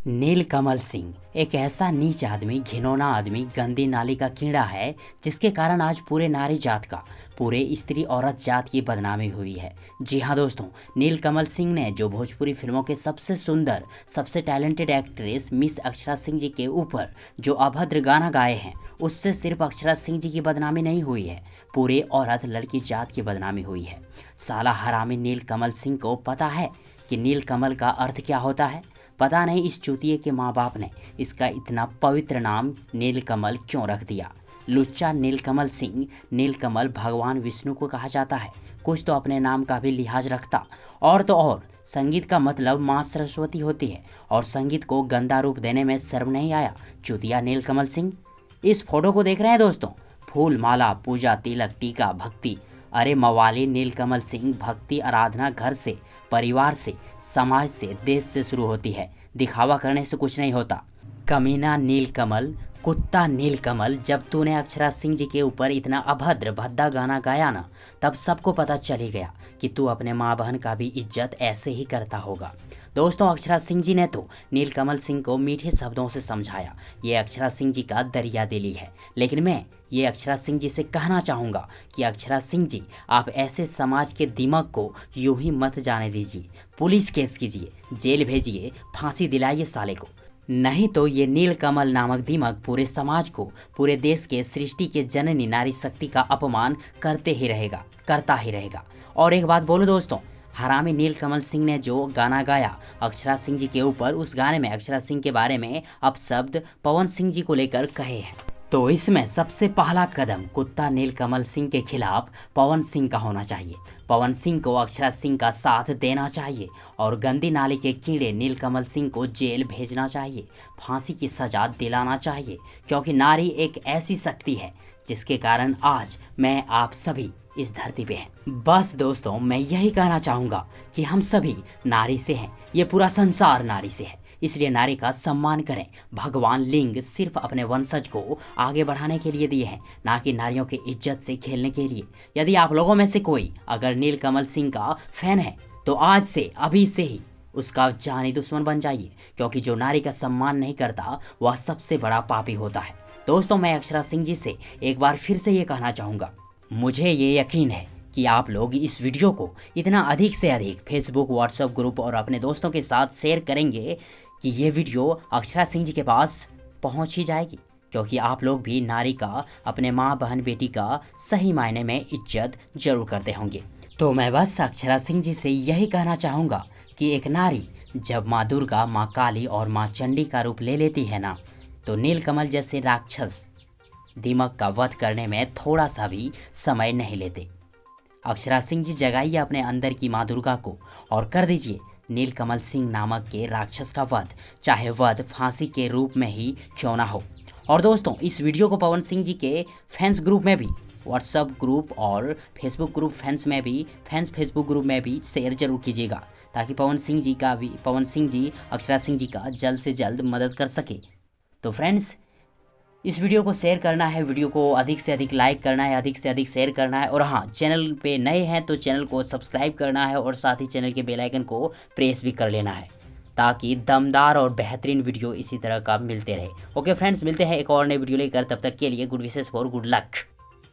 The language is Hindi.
नीलकमल सिंह एक ऐसा नीच आदमी, घिनौना आदमी, गंदी नाली का कीड़ा है जिसके कारण आज पूरे नारी जात का, पूरे स्त्री औरत जात की बदनामी हुई है। जी हाँ दोस्तों, नीलकमल सिंह ने जो भोजपुरी फिल्मों के सबसे सुंदर, सबसे talented actress Miss Akshara Singh ji के ऊपर जो अभद्र गाना गाए हैं, उससे सिर्फ अक्षरा सिंह जी की बदनामी नहीं हुई है, पूरे औरत लड़की जात की बदनामी हुई है। साला हरामी नीलकमल सिंह को पता है कि नीलकमल का अर्थ क्या होता है? पता नहीं इस चूतिए के माँ बाप ने इसका इतना पवित्र नाम नीलकमल क्यों रख दिया। लुच्चा नीलकमल सिंह। नीलकमल भगवान विष्णु को कहा जाता है, कुछ तो अपने नाम का भी लिहाज रखता। और तो और संगीत का मतलब माँ सरस्वती होती है, और संगीत को गंदा रूप देने में शर्म नहीं आया चूतिया नीलकमल सिंह। इस फोटो को देख रहे हैं दोस्तों, फूल माला पूजा तिलक टीका भक्ति। अरे मवाली नीलकमल सिंह, भक्ति आराधना घर से, परिवार से, समाज से, देश से शुरू होती है, दिखावा करने से कुछ नहीं होता। कमीना नीलकमल, कुत्ता नीलकमल, जब तूने अक्षरा सिंह जी के ऊपर इतना अभद्र भद्दा गाना गाया ना, तब सबको पता चल ही गया कि तू अपने माँ बहन का भी इज्जत ऐसे ही करता होगा। दोस्तों, अक्षरा सिंह जी ने तो नीलकमल सिंह को मीठे शब्दों से समझाया। ये अक्षरा सिंह जी का दरिया दिली है, लेकिन मैं ये अक्षरा सिंह जी से कहना चाहूँगा कि अक्षरा सिंह जी, आप ऐसे समाज के दिमाग को यूं ही मत जाने दीजिए। पुलिस केस कीजिए, जेल भेजिए, फांसी दिलाइए साले को, नहीं तो ये नीलकमल नामक दिमाग पूरे समाज को, पूरे देश के सृष्टि के जननी नारी शक्ति का अपमान करते ही रहेगा, करता ही रहेगा। और एक बात बोलो दोस्तों, हरामी नीलकमल सिंह ने जो गाना गाया अक्षरा सिंह जी के ऊपर, उस गाने में अक्षरा सिंह के बारे में अपशब्द पवन सिंह जी को लेकर कहे हैं, तो इसमें सबसे पहला कदम कुत्ता नीलकमल सिंह के खिलाफ पवन सिंह का होना चाहिए। पवन सिंह को अक्षरा सिंह का साथ देना चाहिए और गंदी नाली के कीड़े नीलकमल सिंह को जेल भेजना चाहिए, फांसी की सजा दिलाना चाहिए, क्योंकि नारी एक ऐसी शक्ति है जिसके कारण आज मैं आप सभी इस धरती पे हैं। बस दोस्तों, मैं यही कहना चाहूँगा कि हम सभी नारी से हैं, ये पूरा संसार नारी से है, इसलिए नारी का सम्मान करें। भगवान लिंग सिर्फ अपने वंशज को आगे बढ़ाने के लिए दिए हैं, ना कि नारियों की इज्जत से खेलने के लिए। यदि आप लोगों में से कोई अगर नीलकमल सिंह का फैन है, तो आज से, अभी से ही उसका जानी दुश्मन बन जाइए, क्योंकि जो नारी का सम्मान नहीं करता वह सबसे बड़ा पापी होता है। दोस्तों, मैं अक्षरा सिंह जी से एक बार फिर से ये कहना चाहूँगा, मुझे ये यकीन है कि आप लोग इस वीडियो को इतना अधिक से अधिक फेसबुक, व्हाट्सएप ग्रुप और अपने दोस्तों के साथ शेयर करेंगे कि ये वीडियो अक्षरा सिंह जी के पास पहुंच ही जाएगी, क्योंकि आप लोग भी नारी का, अपने माँ बहन बेटी का सही मायने में इज्जत जरूर करते होंगे। तो मैं बस अक्षरा सिंह जी से यही कहना चाहूँगा कि एक नारी जब माँ दुर्गा, माँ काली और माँ चंडी का रूप ले लेती है ना, तो नीलकमल जैसे राक्षस दिमाग का वध करने में थोड़ा सा भी समय नहीं लेते। अक्षरा सिंह जी, जगाइए अपने अंदर की माँ दुर्गा को और कर दीजिए नीलकमल सिंह नामक के राक्षस का वध, चाहे वध फांसी के रूप में ही क्यों ना हो। और दोस्तों, इस वीडियो को पवन सिंह जी के फैंस ग्रुप में भी, व्हाट्सएप ग्रुप और Facebook group fans Facebook group में भी शेयर जरूर कीजिएगा, ताकि पवन सिंह जी अक्षरा सिंह जी का जल्द से जल्द मदद कर सके। तो फ्रेंड्स, इस वीडियो को शेयर करना है, वीडियो को अधिक से अधिक लाइक करना है, अधिक से अधिक शेयर करना है, और हाँ, चैनल पे नए हैं तो चैनल को सब्सक्राइब करना है और साथ ही चैनल के बेल आइकन को प्रेस भी कर लेना है, ताकि दमदार और बेहतरीन वीडियो इसी तरह का मिलते रहे। ओके फ्रेंड्स, मिलते हैं एक और नई वीडियो लेकर, तब तक के लिए good wishes for good luck.